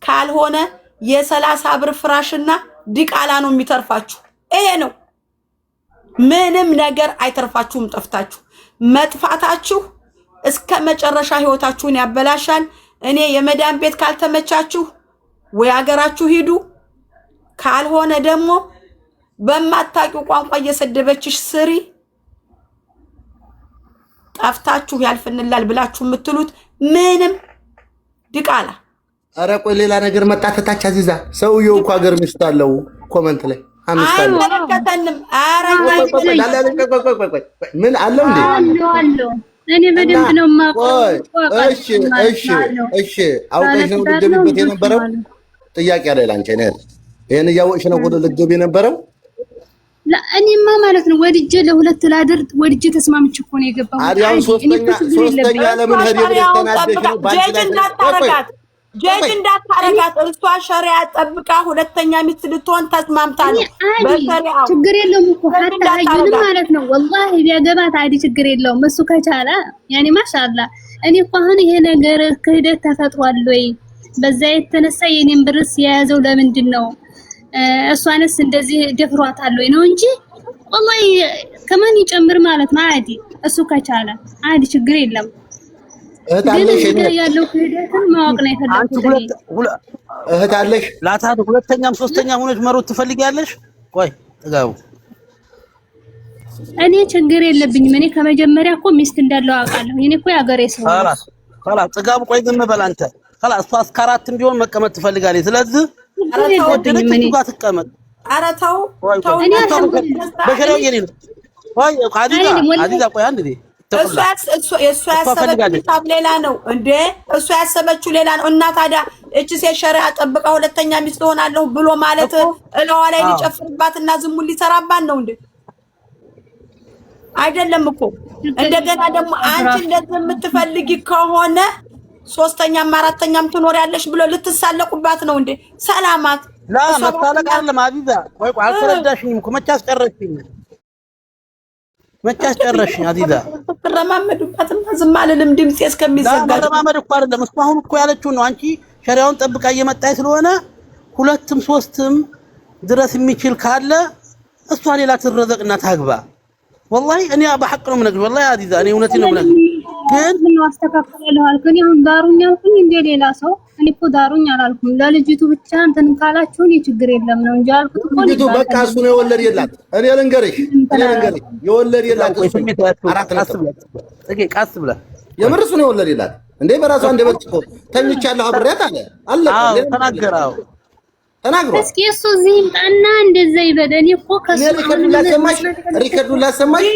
ካልሆነ የ30 ብር ፍራሽና ዲቃላ ነው የሚተርፋችሁ። ይሄ ነው ምንም ነገር አይተርፋችሁም። ጠፍታችሁ መጥፋታችሁ እስከ መጨረሻ ህይወታችሁን ያበላሻል። እኔ የመዳን ቤት ካልተመቻችሁ ወይ አገራችሁ ሂዱ፣ ካልሆነ ደግሞ በማታውቁ ቋንቋ እየሰደበችሽ ስሪ። ጠፍታችሁ ያልፍንላል ብላችሁ የምትሉት ምንም ዲቃላ። ኧረ ቆይ ሌላ ነገር መጣፈታች አዚዛ ሰውየው እኮ ሀገር ሚስት አለው ኮመንት ላይ አይመለከተንም። ኧረ ምን አለው እንዴ? አለው እኔ በደንብ ነው የማውቀው። እሺ አውቀሽ ነው ልትገቢበት የነበረው? ጥያቄ አለ ላንቺ ነው። ይሄን እያወቅሽ ነው ወደ ልትገቢ የነበረው? እኔማ ማለት ነው ወድጄ ለሁለት ላድር ወድጄ ተስማምቼ እኮ ነው የገባው። አዲያን ሶስተኛ ለምን ሄደ ብለሽ ተናደሽ ነው? ጀጅ እንዳታረጋት እሷ ሸሪዓ ጠብቃ ሁለተኛ ሚስት ልትሆን ተስማምታ ነው። በሸሪዓው ችግር የለውም እኮ ሀታ ማለት ነው። ወላሂ ቢያገባት አዲ ችግር የለውም እሱ ከቻለ ያኔ ማሻአላ። እኔ እኮ አሁን ይሄ ነገር ክህደት ተፈጥሯል ወይ በዛ የተነሳ የኔን ብርስ የያዘው ለምንድን ነው? እሷንስ እንደዚህ ደፍሯታል ወይ ነው እንጂ ወላሂ ከማን ይጨምር ማለት ነው። አዲ እሱ ከቻለ አዲ ችግር የለም። እህታለሽ ያለው ክህደትን ማወቅ ነው የፈለኩት። እህታለሽ ላታቱ ሁለተኛም ሶስተኛ ሆነሽ መሮጥ ትፈልጊያለሽ? ቆይ ጥጋቡ እኔ ችግር የለብኝም። እኔ ከመጀመሪያ እኮ ሚስት እንዳለው አውቃለሁ። እኔ እኮ ያገሬ ሰው خلاص ጥጋቡ ቆይ ዝም በል አንተ። خلاص እሷ እስከ 4 ቢሆን መቀመጥ ትፈልጋለች። ስለዚህ ወደደች ጋር ትቀመጥ። ኧረ ተው እኔ በሸሪዓው የኔ ነው። ቆይ አዚዛ ቆይ አንዴ እሱ ያሰበችው ሌላ ነው እንዴ? እሱ ያሰበችው ሌላ ነው። እና ታዲያ እቺ ሴት ሸሪዓ ጠብቃ ሁለተኛ ሚስት ሆናለሁ ብሎ ማለት እለዋ ላይ ሊጨፍርባትና ዝሙን ሊሰራባት ነው እንዴ? አይደለም እኮ። እንደገና ደግሞ አንቺ እንደዚህ የምትፈልጊ ከሆነ ሶስተኛም አራተኛም ትኖሪያለሽ ብሎ ልትሳለቁባት ነው እንዴ? ሰላማት መሳለቅ አይደለም አዚዛ። ቆይ አልተረዳሽኝም እኮ መቼ አስጨረሽኝ አዚዛ። ተረማመዱባትና ዝም አልልም ድምጼ እስከሚዘጋ። ተረማመድ እኮ አይደለም እሱ አሁን እኮ ያለችው ነው። አንቺ ሸሪዓውን ጠብቃ እየመጣች ስለሆነ ሁለትም ሶስትም ድረስ የሚችል ካለ እሷ ሌላ ትረዘቅና ታግባ። ወላሂ እኔ በሐቅ ነው የምነግርሽ። ወላሂ አዚዛ እኔ እውነቴን ነው የምነግርሽ። ግን ምን አስተካክላለሁ አልኩኝ። አሁን ዳሩኝ አልኩኝ እንደ ሌላ ሰው። እኔ እኮ ዳሩኝ አላልኩም። ለልጅቱ ብቻ እንትን ካላችሁ እኔ ችግር የለም ነው እንጂ አልኩት እኮ። ልጅቱ በቃ እሱ ነው የወለድ የላት። እኔ ልንገርሽ የወለድ የላት እሱ። ቀስ ብለህ የምር እሱ ነው የወለድ የላት እንዴ? በራሷ እንደበት እኮ ተኝቻለሁ አብሬያት አለ ተናገራው ተናግሮ እስኪ እሱ እዚህ ይምጣና እንደዛ ይበደን እኮ ከሱ ሪከርዱ ላሰማሽ።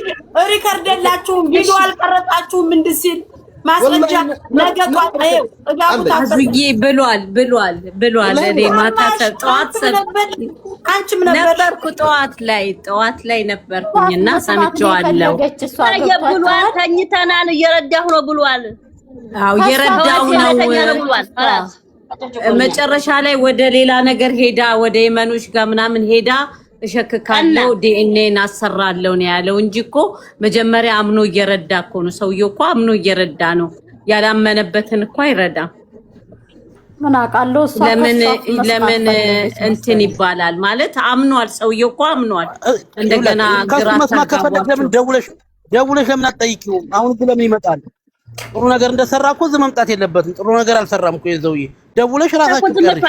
ሪከርድ የላችሁም ቪዲዮ አልቀረጻችሁም እንድሲል ማስረጃ ነገቷ አይው አዝዬ ብሏል። እኔ ማታ ጠዋት አንቺም ነበርኩ ጠዋት ላይ ነበርኩኝና ሰምቼዋለሁ። ብሏል። ተኝተናል እየረዳሁ ነው ብሏል። አዎ እየረዳሁ ነው። መጨረሻ ላይ ወደ ሌላ ነገር ሄዳ ወደ የመኖች ጋር ምናምን ሄዳ እሸክካለሁ ዲኤንኤን አሰራለሁ ነው ያለው እንጂ እኮ መጀመሪያ አምኖ እየረዳ እኮ ነው። ሰውየው እኮ አምኖ እየረዳ ነው። ያላመነበትን እኮ አይረዳም። ምን አውቃለሁ። ለምን እንትን ይባላል ማለት አምኗል። ሰውየው እኮ አምኗል። እንደገና ግራ ከፈለክ ለምን ደውለሽ ለምን አትጠይቂውም? አሁን ለምን ይመጣል? ጥሩ ነገር እንደሰራ እኮ እዚህ መምጣት የለበትም። ጥሩ ነገር አልሰራም እኮ የዘውዬ ደውለሽ ራሳችሁ ቀርሽ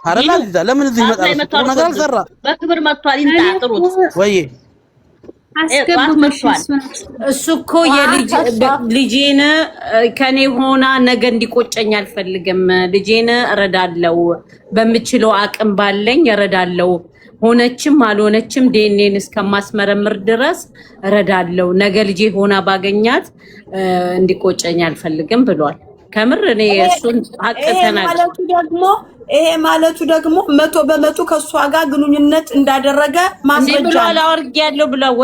አረላ እዛ ለምን እዚህ ይመጣል? ጥሩ ነገር አልሰራ በክብር መጥቷል። ይንጣጥሩት ወይ እሱ እኮ ልጄን ከኔ ሆና ነገ እንዲቆጨኝ አልፈልግም። ልጄን እረዳለሁ፣ በምችለው አቅም ባለኝ እረዳለሁ። ሆነችም አልሆነችም ዲኤንኤን እስከማስመረምር ድረስ እረዳለሁ። ነገ ልጄ ሆና ባገኛት እንዲቆጨኝ አልፈልግም ብሏል። ከምር እኔ እሱን ሀቅ ይሄ ማለቱ ደግሞ 100% ከሷ ጋር ግንኙነት እንዳደረገ ማስረጃ ብሏል። አወርጌያለሁ ብሏል።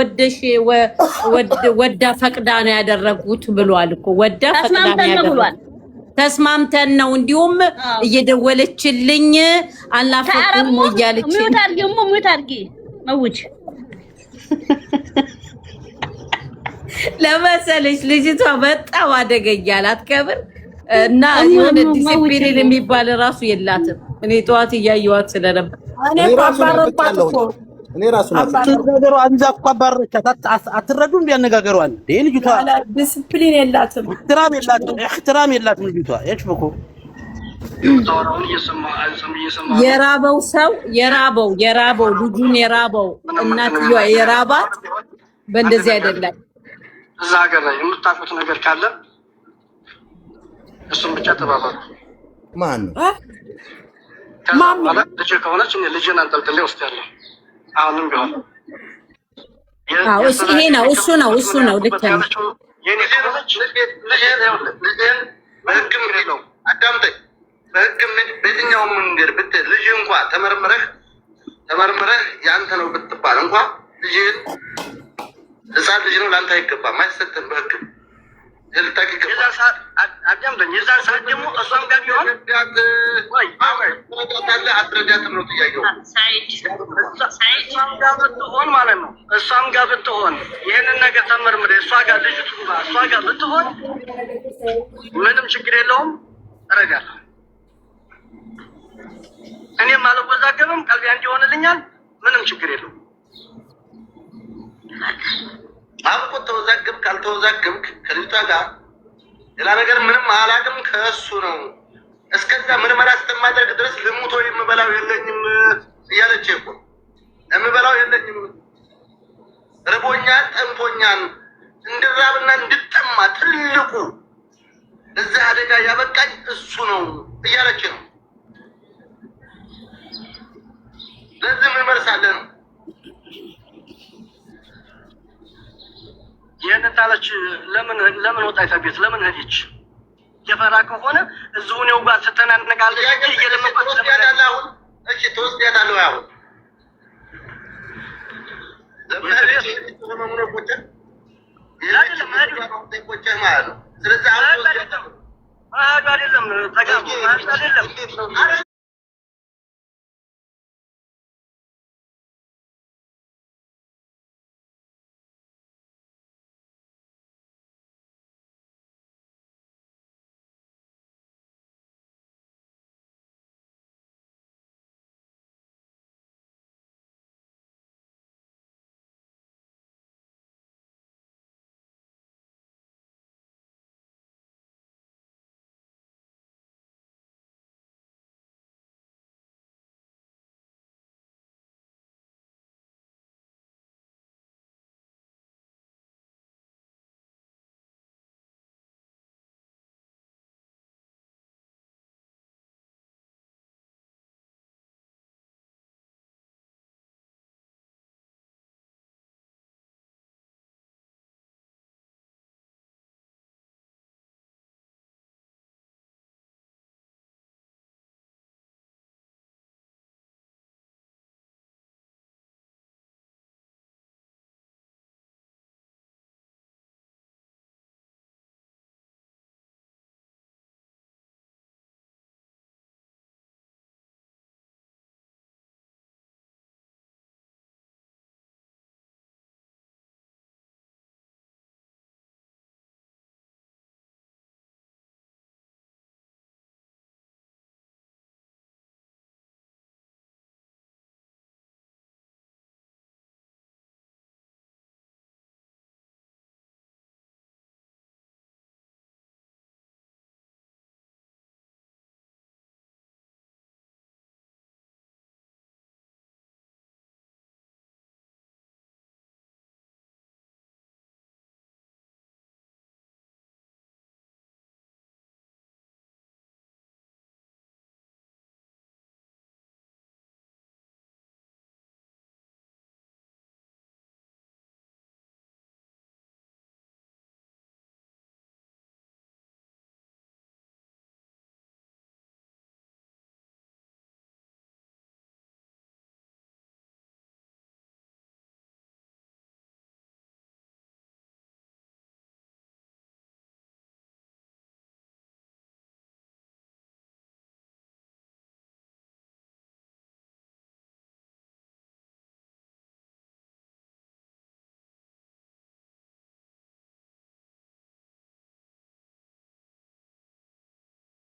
ወዳ ፈቅዳ ነው ያደረጉት ብሏል እኮ ወዳ ፈቅዳ ነው ያደረጉት። ተስማምተን ነው። እንዲሁም እየደወለችልኝ አላፈኩም እያለች ሙት አድርጊ መውጭ ለመሰለሽ ልጅቷ በጣም አደገኛ ናት። ከብር እና የሆነ ዲሲፕሊን የሚባል ራሱ የላትም። እኔ ጠዋት እያየኋት ስለነበር እኔ አባረርኳት እኮ እኔ ራሱ ናት ነገሩ አንዛ እኮ አባረረቻት። አትረዱ እንደ ያነጋገሯን ልጅቷ ዲሲፕሊን የላትም፣ እህትራም የላትም ልጅቷ እችብኩ የራበው ልጁን የራበው እናትየዋ የራባት በእንደዚህ አይደለም። እዛ ሀገር ላይ የምታውቁት ነገር ካለ እሱም ብቻ ተባባሉ። ማን ነው ማለት ልጅ ከሆነች እኔ ልጅን አንጠልጥሌ ወስዳለሁ። አሁንም ቢሆን ይሄ ነው እሱ ነው ልክ ነው። የኔ ከሆነች ልጅን በህግም የለውም አዳምጠኝ። በህግም በየትኛውም መንገድ ብትሄድ ልጅ እንኳ ተመርምረህ የአንተ ነው ብትባል እንኳ ልጅህን ህፃን ልጅ ነው ለአንተ አይገባም፣ አይሰጥም በህግም ልታቅ ይገባል። አዳምጠኝ። የዛን ሰዓት ደግሞ እሷም ጋር ቢሆን አትረዳትም ነው ጥያቄው። እሷም ጋር ብትሆን ማለት ነው እሷም ጋር ብትሆን ይህንን ነገር ተመርምረ እሷ ጋር ልጅ እሷ ጋር ብትሆን ምንም ችግር የለውም፣ እረዳለሁ። እኔም አልወዛገብም፣ ቀልቢያ እንዲሆንልኛል፣ ምንም ችግር የለውም። አብቆ ተወዛገብክ ካልተወዛገብክ ከልጅቷ ጋር ሌላ ነገር ምንም አላውቅም፣ ከእሱ ነው እስከዛ ምርመራ እስከማደርግ ድረስ ልሙቶ የምበላው የለኝም እያለች እኮ የምበላው የለኝም፣ ርቦኛል፣ ጠምቶኛል፣ እንድራብና እንድጠማ ትልቁ እዛ አደጋ ያበቃኝ እሱ ነው እያለች ነው። ለዚህ ምን መልሳለ ነው? ይህንን ታለች። ለምን ወጣች ቤት? ለምን ሄደች? የፈራ ከሆነ እዚሁ እኔው ጋር ስተናነቃለች። ትወስዳለህ አሁን? እሺ ትወስዳለህ አሁን? ስለዚህ አይደለም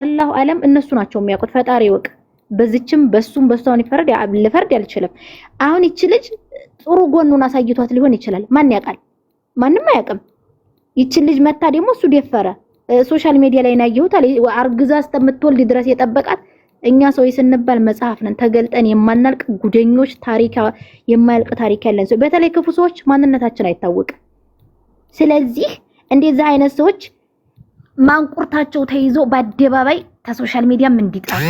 አላሁ አለም እነሱ ናቸው የሚያውቁት። ፈጣሪ ይወቅ። በዚችም በሱም በሷን ይፈርድ ልፈርድ አልችልም። አሁን ይቺ ልጅ ጥሩ ጎኑን አሳይቷት ሊሆን ይችላል። ማን ያውቃል? ማንም አያውቅም። ይቺ ልጅ መታ ደግሞ እሱ ደፈረ። ሶሻል ሚዲያ ላይ ናየሁት አርግዛ እስከምትወልድ ድረስ የጠበቃት። እኛ ሰው ስንባል መጽሐፍ ነን ተገልጠን የማናልቅ ጉደኞች፣ ታሪክ የማያልቅ ታሪክ ያለን ሰው፣ በተለይ ክፉ ሰዎች ማንነታችን አይታወቅም። ስለዚህ እንደዚህ አይነት ሰዎች ማንቁርታቸው ተይዞ በአደባባይ ከሶሻል ሚዲያም እንዲጠፉ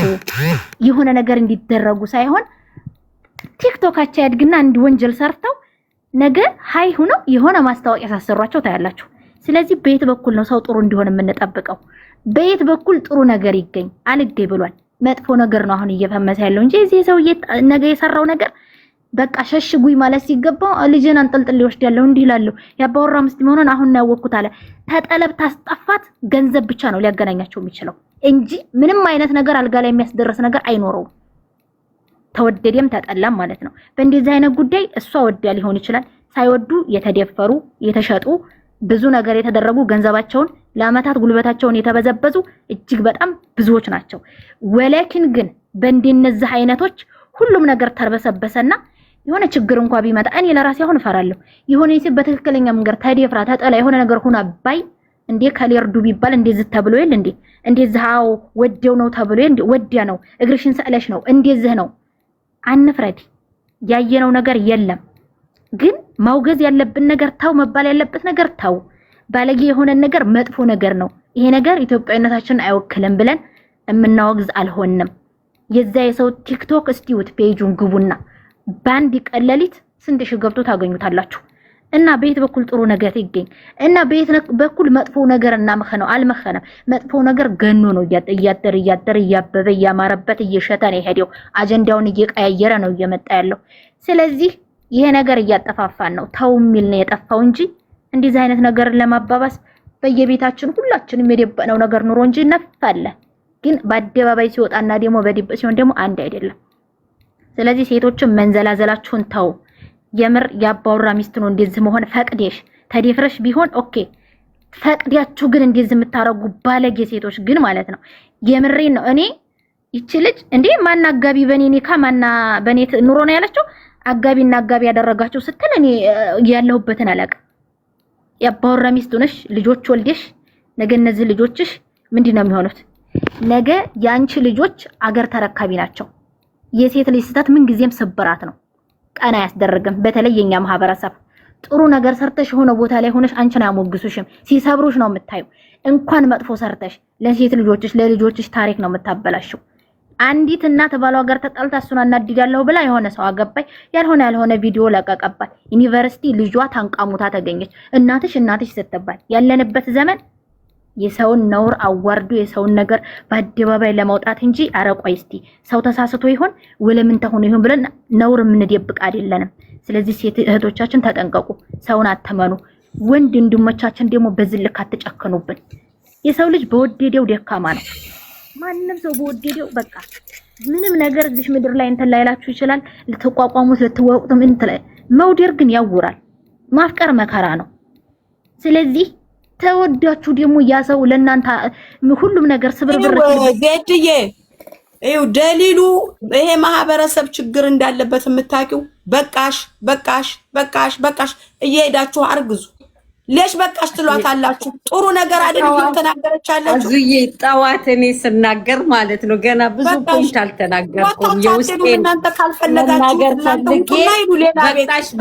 የሆነ ነገር እንዲደረጉ ሳይሆን ቲክቶካቸው ያድግና አንድ ወንጀል ሰርተው ነገ ሃይ ሆነው የሆነ ማስታወቂያ ሳሰሯቸው ታያላችሁ። ስለዚህ በየት በኩል ነው ሰው ጥሩ እንዲሆን የምንጠብቀው? በየት በኩል ጥሩ ነገር ይገኝ? አልገኝ ብሏል። መጥፎ ነገር ነው አሁን እየፈመሰ ያለው እንጂ እዚህ ሰው ነገ የሰራው ነገር በቃ ሸሽጉይ ማለት ሲገባው ልጅን አንጠልጥል ይወስዳለሁ እንዲህ ይላል። ያባወራ ምስት መሆኑን አሁን ነው ያወቅኩት አለ። ተጠለብ ታስጠፋት ገንዘብ ብቻ ነው ሊያገናኛቸው የሚችለው እንጂ ምንም አይነት ነገር አልጋ ላይ የሚያስደርስ ነገር አይኖረውም። ተወደደም ተጠላም ማለት ነው። በእንደዚህ አይነት ጉዳይ እሷ ወዲያ ሊሆን ይችላል። ሳይወዱ የተደፈሩ የተሸጡ ብዙ ነገር የተደረጉ ገንዘባቸውን ለአመታት ጉልበታቸውን የተበዘበዙ እጅግ በጣም ብዙዎች ናቸው። ወለኪን ግን በእንደነዚህ አይነቶች ሁሉም ነገር ተርበሰበሰና የሆነ ችግር እንኳን ቢመጣ እኔ ለራሴ አሁን እፈራለሁ። የሆነ ይስ በትክክለኛ መንገድ ተደፍራ ተጠላ የሆነ ነገር ሆና ባይ እንዴ ከሌርዱ ቢባል እንደዚህ ተብሎ ይል እንዴ እንደዚህ አው ወዴው ነው ተብሎ እንዴ ወዲያ ነው እግርሽን ሰለሽ ነው እንደዚህ ነው። አንፍረድ። ያየነው ነገር የለም ግን ማውገዝ ያለብን ነገር ታው መባል ያለበት ነገር ታው። ባለጌ የሆነ ነገር መጥፎ ነገር ነው። ይሄ ነገር ኢትዮጵያዊነታችንን አይወክልም ብለን የምናወግዝ አልሆንም። የዛ የሰው ቲክቶክ እስቲውት ፔጁን ግቡና ባንድ ቀለሊት ስንት ሺህ ገብቶ ታገኙታላችሁ። እና በየት በኩል ጥሩ ነገር ይገኝ እና በየት በኩል መጥፎ ነገር እናመኸነው አልመኸነም። መጥፎ ነገር ገኖ ነው እያደር እያበበ እያማረበት እየሸተ ነው የሄደው። አጀንዳውን እየቀያየረ ነው እየመጣ ያለው። ስለዚህ ይሄ ነገር እያጠፋፋን ነው። ተው የሚል ነው የጠፋው እንጂ እንደዚህ አይነት ነገር ለማባባስ በየቤታችን ሁላችንም የደበነው ነገር ኑሮ እንጂ ነፋለ። ግን በአደባባይ ሲወጣና ደግሞ በድብ ሲሆን ደግሞ አንድ አይደለም። ስለዚህ ሴቶችን መንዘላዘላችሁን ተው። የምር ያባወራ ሚስት ነው እንደዚህ መሆን ፈቅደሽ ተደፍረሽ ቢሆን ኦኬ፣ ፈቅዳችሁ ግን እንደዚህ የምታረጉ ባለጌ ሴቶች ግን ማለት ነው የምሬን ነው። እኔ ይቺ ልጅ እንዴ ማና አጋቢ በኔ ኒካ ማና በኔ ኑሮ ነው ያለችው። አጋቢና አጋቢ ያደረጋችሁ ስትል እኔ ያለሁበትን አላውቅም። ያባወራ ሚስት ነሽ፣ ልጆች ወልደሽ ነገ እነዚህ ልጆችሽ ምንድነው የሚሆኑት? ነገ ያንቺ ልጆች አገር ተረካቢ ናቸው። የሴት ልጅ ስህተት ምን ጊዜም ስብራት ነው፣ ቀና ያስደርግም። በተለይ የኛ ማህበረሰብ ጥሩ ነገር ሰርተሽ ሆነ ቦታ ላይ ሆነሽ አንቺን አያሞግሱሽም፣ ሲሰብሩሽ ነው የምታዩ። እንኳን መጥፎ ሰርተሽ ለሴት ልጆችሽ ለልጆችሽ ታሪክ ነው የምታበላሽው። አንዲት እናት ባሏ ጋር ተጣልታ እሱን አናድዳለሁ ብላ የሆነ ሰው አገባይ ያልሆነ ቪዲዮ ለቀቀባት። ዩኒቨርሲቲ ልጇ ታንቃሙታ ተገኘች። እናትሽ ስትባል ያለንበት ዘመን የሰውን ነውር አዋርዶ የሰውን ነገር በአደባባይ ለማውጣት እንጂ አረቆይ እስቲ ሰው ተሳስቶ ይሆን ወለምን ተሆነ ይሆን ብለን ነውር የምንደብቅ አይደለንም። ስለዚህ ሴት እህቶቻችን ተጠንቀቁ፣ ሰውን አተመኑ። ወንድ እንድሞቻችን ደግሞ በዝልክ አትጨክኑብን። የሰው ልጅ በወደደው ደካማ ነው። ማንንም ሰው በወደደው በቃ ምንም ነገር እዚህ ምድር ላይ እንትን ላይላችሁ ይችላል። ልትቋቋሙት ልትወቁትም እንትን መውደር ግን ያውራል። ማፍቀር መከራ ነው። ስለዚህ ተወዳችሁ ደግሞ ያ ሰው ለእናንተ ሁሉም ነገር ስብርብር ዜድዬ ይኸው ደሊሉ ይሄ ማህበረሰብ ችግር እንዳለበት የምታውቂው በቃሽ እየሄዳችሁ አርግዙ። ለሽ በቃሽ ትሏታላችሁ። ጥሩ ነገር አይደል እየተናገረች ያለችው። አዙዬ ጠዋት እኔ ስናገር ማለት ነው ገና ብዙ ፖይንት አልተናገርኩም። የውስጤን እናንተ ካልፈለጋችሁ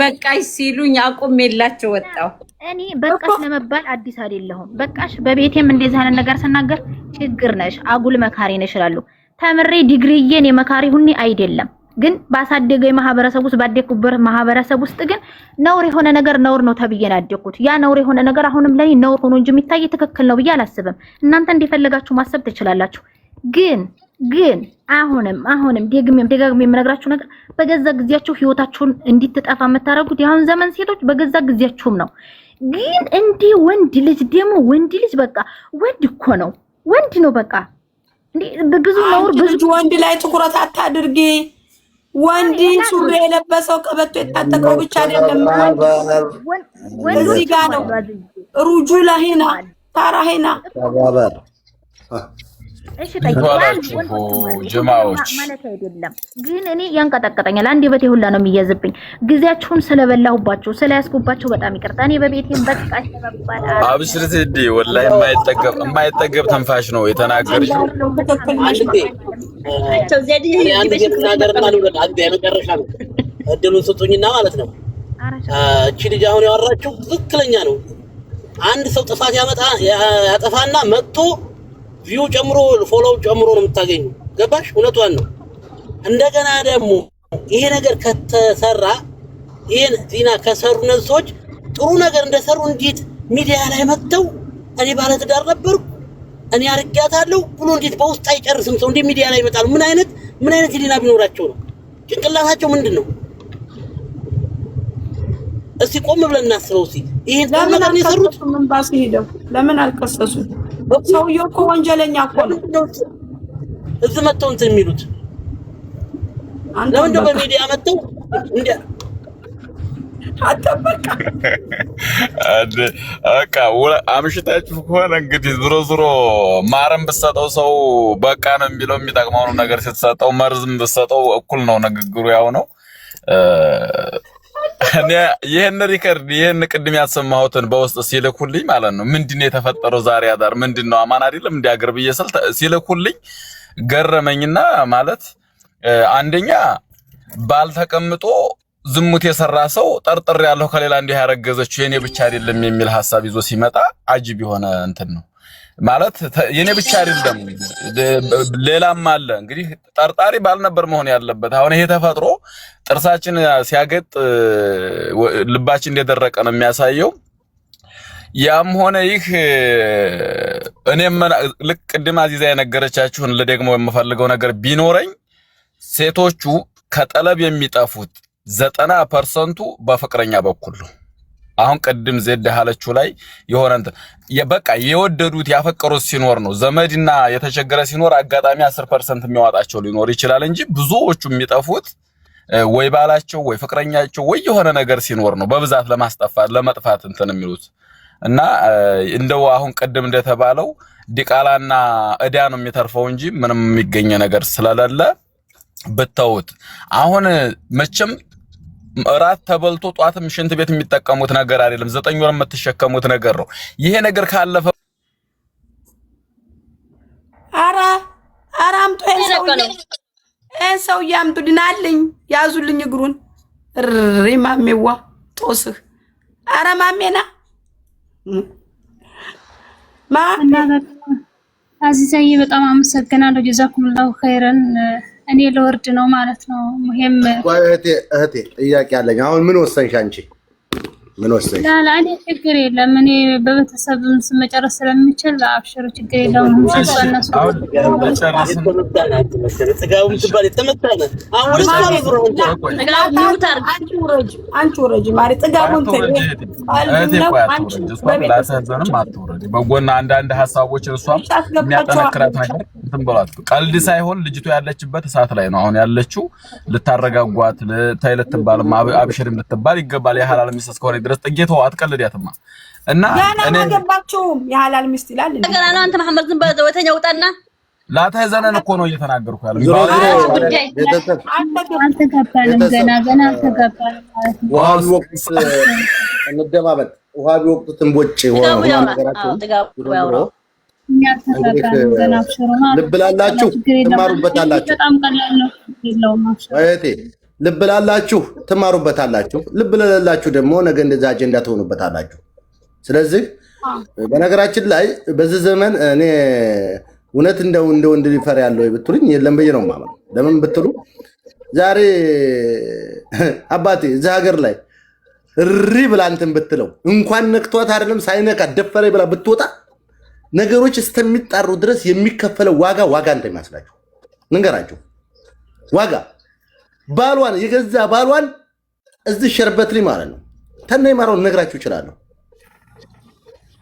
በቃሽ ሲሉኝ አቁሜላቸው ወጣሁ። እኔ በቃሽ ለመባል አዲስ አይደለሁም። በቃሽ በቤቴም እንደዚህ አይነት ነገር ስናገር ችግር ነሽ አጉል መካሪ ነሽ እላለሁ። ተምሬ ዲግሪዬን የመካሪ ሁኔ አይደለም ግን ባሳደገኝ ማህበረሰብ ውስጥ ባደኩበት ማህበረሰብ ውስጥ ግን ነውር የሆነ ነገር ነውር ነው ተብዬ ያደኩት። ያ ነውር የሆነ ነገር አሁንም ለኔ ነውር ሆኖ እንጂ የሚታይ ትክክል ነው ብዬ አላስብም። እናንተ እንደፈለጋችሁ ማሰብ ትችላላችሁ። ግን አሁንም ደጋግሜ የምነግራችሁ ነገር በገዛ ጊዜያችሁ ህይወታችሁን እንድትጠፋ የምታረጉት የአሁን ዘመን ሴቶች በገዛ ጊዜያችሁም ነው። ግን እንዲህ ወንድ ልጅ በቃ ወንድ እኮ ነው ወንድ ነው በቃ እንዴ ብዙ ነውር ብዙ ወንድ ላይ ትኩረት አታድርጊ። ወንድ ሱሪ የለበሰው ቀበቶ የታጠቀው ብቻ አይደለም። እዚህ ጋር ነው ሩጁላ ሄና ታራ ሄና እሺ ታይቷላችሁ ጀማዎች ማለት አይደለም ግን እኔ ያንቀጠቀጠኛል አንዴ በቴ ሁላ ነው የሚያዝብኝ ጊዜያችሁን ስለበላሁባችሁ ስለያስኩባችሁ በጣም ይቅርታ እኔ በቤቴም በቃ ተባባላ አብሽርት እንዴ ወላሂ የማይጠገብ ተንፋሽ ነው የተናገርሽው ዘዲ አንድ ነገር ማለት አንድ የመጨረሻ ነው እድሉን ስጡኝና ማለት ነው እቺ ልጅ አሁን ያወራችሁ ትክክለኛ ነው አንድ ሰው ጥፋት ያጠፋና መጥቶ ቪው ጨምሮ ፎሎው ጨምሮ ነው የምታገኙ ገባሽ እውነቷን ነው እንደገና ደግሞ ይሄ ነገር ከተሰራ ይሄን ዚና ከሰሩ ነሶች ጥሩ ነገር እንደሰሩ እንዴት ሚዲያ ላይ መጥተው እኔ ባለ ትዳር ነበርኩ እኔ አርጋታለሁ ብሎ እንዴት በውስጥ አይጨርስም ሰው እንዴ ሚዲያ ላይ ይመጣሉ ምን አይነት ሊና ቢኖራቸው ነው ጭንቅላታቸው ምንድነው እስቲ ቆም ብለን እናስበው እስቲ ይሄን ነገር ነው የሰሩት ምን ባስ ሄደው ለምን አልከሰሱ ሰውየው እኮ ወንጀለኛ እኮ ነው እዚህ መተው እንትን የሚሉት ለምን ደግሞ በሚዲያ መተው እንዴ አጠበቃ አቃ አምሽታችሁ ሆነ እንግዲህ ዝሮ ማረም በሰጠው ሰው በቃ ነው የሚለው የሚጠቅመው ነገር ሲሰጠው መርዝም በሰጠው እኩል ነው ንግግሩ ያው ነው እኔ ይሄን ሪከርድ ይሄን ቅድም ያሰማሁትን በውስጥ ሲልኩልኝ ማለት ነው ምንድነው የተፈጠረው ዛሬ አዳር ምንድነው አማን አይደለም እንዲያገር በየሰል ሲልኩልኝ ገረመኝና ማለት አንደኛ ባል ተቀምጦ ዝሙት የሰራ ሰው ጠርጥር ያለው ከሌላ እንዲህ ያረገዘችው የኔ ብቻ አይደለም የሚል ሐሳብ ይዞ ሲመጣ አጅብ የሆነ እንትን ነው ማለት የኔ ብቻ አይደለም ሌላም አለ እንግዲህ ጠርጣሪ ባል ነበር መሆን ያለበት አሁን ይሄ ተፈጥሮ ጥርሳችን ሲያገጥ ልባችን እንደደረቀ ነው የሚያሳየው ያም ሆነ ይህ እኔም ልክ ቅድም አዚዛ የነገረቻችሁን ለደግሞ የምፈልገው ነገር ቢኖረኝ ሴቶቹ ከጠለብ የሚጠፉት 90% በፍቅረኛ በኩል ነው አሁን ቀድም ዘደ ሐለቹ ላይ የሆነንት በቃ የወደዱት ያፈቀሩት ሲኖር ነው ዘመድና የተቸገረ ሲኖር አጋጣሚ 10% የሚያዋጣቸው ሊኖር ይችላል እንጂ ብዙዎቹ የሚጠፉት ወይ ባላቸው ወይ ፍቅረኛቸው ወይ የሆነ ነገር ሲኖር ነው በብዛት ለመጥፋት እንትን የሚሉት እና እንደው አሁን ቀድም እንደተባለው ዲቃላና እዳ ነው የሚተርፈው እንጂ ምንም የሚገኝ ነገር ስለሌለ በተውት አሁን መቼም ራት ተበልቶ ጧትም ሽንት ቤት የሚጠቀሙት ነገር አይደለም 9 ወር የምትሸከሙት ነገር ነው ይሄ ነገር ካለፈ አራምጦ ሰው ያምጡ ድናልኝ ያዙልኝ እግሩን ሪማሜዋ ጦስህ አረ ማሜና አዚዛዬ በጣም አመሰግናለሁ ጀዛኩምላሁ ኸይረን እኔ ለወርድ ነው ማለት ነው ሙሄም እህቴ ጥያቄ አለኝ አሁን ምን ወሰንሽ አንቺ ምን ወሰንሽ ላላ ችግር የለም እኔ በቤተሰብም መጨረስ ስለምችል አብሽሩ ችግር የለውም እነሱ ጥጋውም ትባል ተመጣጣነ አንቺ ወረጅ ማሪ ጥጋቡን በጎና አንዳንድ ሐሳቦች እሷም የሚያጠነክራት ነገር እንትን ብሏት ቀልድ ሳይሆን ልጅቱ ያለችበት እሳት ላይ ነው አሁን ያለችው ልታረጋጓት ለታይለትባል አብሽርም ልትባል ይገባል የሐላል ሚስት እስከሆነ ድረስ ጥጌታው አትቀልዲያትማ እና እኔ ገባችሁም የሐላል ሚስት ይላል እንዴ ገና አንተ መሐመድ ዝም በለው ወተኛው ጣና ላታዘነን እኮ ነው እየተናገርኩ ያለው አልተገባንም ገና አልተገባንም ማለት ነው ውሃ ቢወቅት እንደማበት ውሃ ቢወቅት ትንቦጭ ሆነ ነገራችሁ ልብ ላላችሁ ትማሩበታላችሁ በጣም ቀላል ነው የለውም እህቴ ልብ ላላችሁ ትማሩበታላችሁ ልብ ለሌላችሁ ደግሞ ነገ እንደዛ አጀንዳ ትሆኑበታላችሁ ስለዚህ በነገራችን ላይ በዚህ ዘመን እኔ እውነት እንደ ወንድ ሊፈር ያለው ይብትሉኝ የለም በየ ነው ማለት ለምን ብትሉ ዛሬ አባቴ እዚህ ሀገር ላይ እሪ ብላ እንትን ብትለው እንኳን ነክቷት አይደለም ሳይነካ ደፈረ ብላ ብትወጣ ነገሮች እስከሚጣሩ ድረስ የሚከፈለው ዋጋ እንደሚያስላችሁ ንገራችሁ ዋጋ ባሏን የገዛ ባሏን እዚህ ሸርበትሊ ማለት ነው ተነይ ማራው ነግራችሁ ይችላል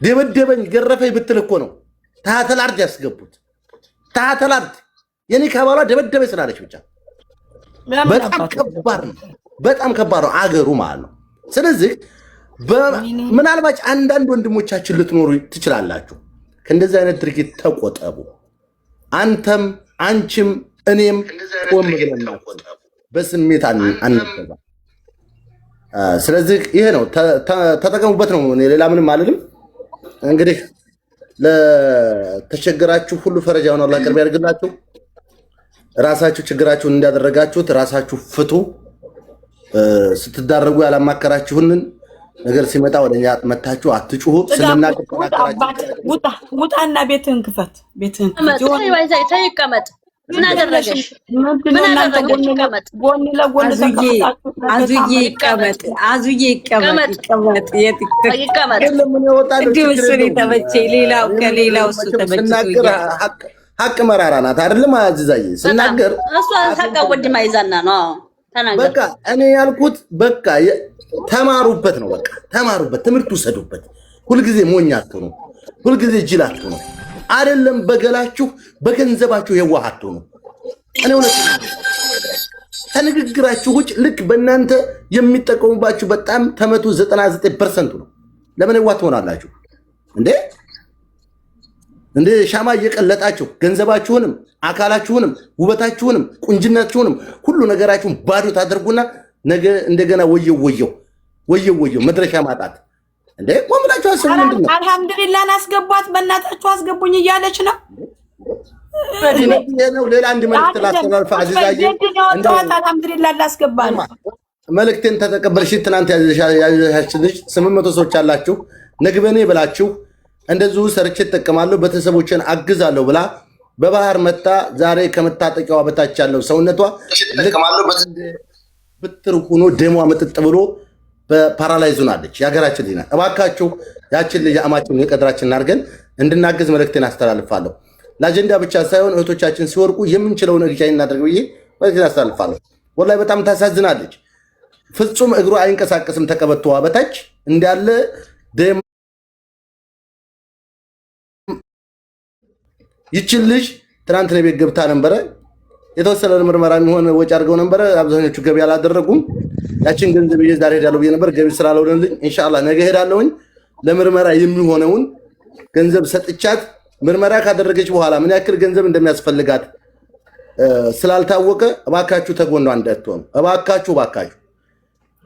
ደበደበኝ ገረፈኝ ብትል እኮ ነው ታተላርድ ያስገቡት ታተላርድ የኔ ከባሏ ደበደበኝ ስላለች ብቻ በጣም ከባድ ነው አገሩ ማለት ነው ስለዚህ ምናልባት አንዳንድ ወንድሞቻችን ልትኖሩ ትችላላችሁ ከእንደዚህ አይነት ድርጊት ተቆጠቡ አንተም አንቺም እኔም ቆም ብለን በስሜት አንገባ። ስለዚህ ይሄ ነው ተጠቀሙበት ነው። እኔ ሌላ ምንም አልልም። እንግዲህ ለተቸገራችሁ ሁሉ ፈረጃውን አላህ ቅርብ ያድርግላችሁ። ራሳችሁ ችግራችሁን እንዳደረጋችሁት ራሳችሁ ፍቱ። ስትዳረጉ ያላማከራችሁንን ነገር ሲመጣ ወደኛ መታችሁ አትጩሁ። ስለናቀ ውጣና ቤትህን ክፈት። ቤትህን ተይቀመጥ። ምን አደረገሽ? ምን አደረገሽ? ይቀመጥ። ጎን ለጎን አዙዬ ይቀመጥ። አዙዬ ይቀመጥ። ይቀመጥ። ተመቸኝ። ሌላው ከሌላው እሱ ተመቸኝ። ሀቅ መራራ ናት አይደለም? አዝዛዬ ስናገር እሷ ሀቅ ወድማ ይዛና ነው ተናገር። በቃ እኔ ያልኩት በቃ ተማሩበት ነው። በቃ ተማሩበት፣ ትምህርት ውሰዱበት። ሁልጊዜ ሞኝ አትሁኑ፣ ሁልጊዜ ጅል አትሁኑ። አይደለም በገላችሁ በገንዘባችሁ የዋህ አትሁኑ። እኔ እውነት ከንግግራችሁ ውጭ ልክ በእናንተ የሚጠቀሙባችሁ በጣም ተመቱ 99% ነው። ለምን የዋህ ትሆናላችሁ እንዴ? ሻማ እየቀለጣችሁ ገንዘባችሁንም አካላችሁንም ውበታችሁንም ቁንጅናችሁንም ሁሉ ነገራችሁን ባዶ ታደርጉና ነገ እንደገና ወየው መድረሻ ማጣት እንዴ? ቆምላችሁ አስቡ። ምንድነው? አልহামዱሊላህ አስገቧት፣ በእናታችሁ አስገቡኝ እያለች ነው። ሌላ አንድ መልእክት ላስተላልፍ። አዚዛዬ አልহামዱሊላህ ላስገባ ነው። መልእክቴን ተቀበልሽ። ትናንት ያዘሻችልሽ 800 ሰዎች አላችሁ። ነግበኔ ብላችሁ እንደዚሁ ሰርቼ እጠቀማለሁ ቤተሰቦችን አግዛለሁ ብላ በባህር መጣ። ዛሬ ከመታጠቂያዋ በታች ያለው ሰውነቷ ብትር ሆኖ ደሟ መጥጥ ብሎ በፓራላይዝ ሆናለች። ያገራችን ልጅ ናት። እባካችሁ ያችን ልጅ አማችን የቀድራችን አድርገን እንድናግዝ መልእክቴን አስተላልፋለሁ። ለአጀንዳ ብቻ ሳይሆን እህቶቻችን ሲወርቁ የምንችለውን እርጃ እናደርግ ብዬ መልእክቴን አስተላልፋለሁ። ወላሂ በጣም ታሳዝናለች። ፍጹም እግሩ አይንቀሳቀስም። ተቀበቷ በታች እንዳለ ደም ይችን ልጅ ትናንት ነው ቤት ገብታ ነበረ። የተወሰነ ምርመራ የሚሆን ወጪ አድርገው ነበረ። አብዛኞቹ ገቢ አላደረጉም። ያችን ገንዘብ ዛሬ ሄዳለሁ ብዬ ነበር። ገቢ ስላልሆነልኝ ኢንሻአላህ ነገ ሄዳለሁኝ። ለምርመራ የሚሆነውን ገንዘብ ሰጥቻት ምርመራ ካደረገች በኋላ ምን ያክል ገንዘብ እንደሚያስፈልጋት ስላልታወቀ እባካችሁ ተጎኗ እንዳትሆኑ። እባካችሁ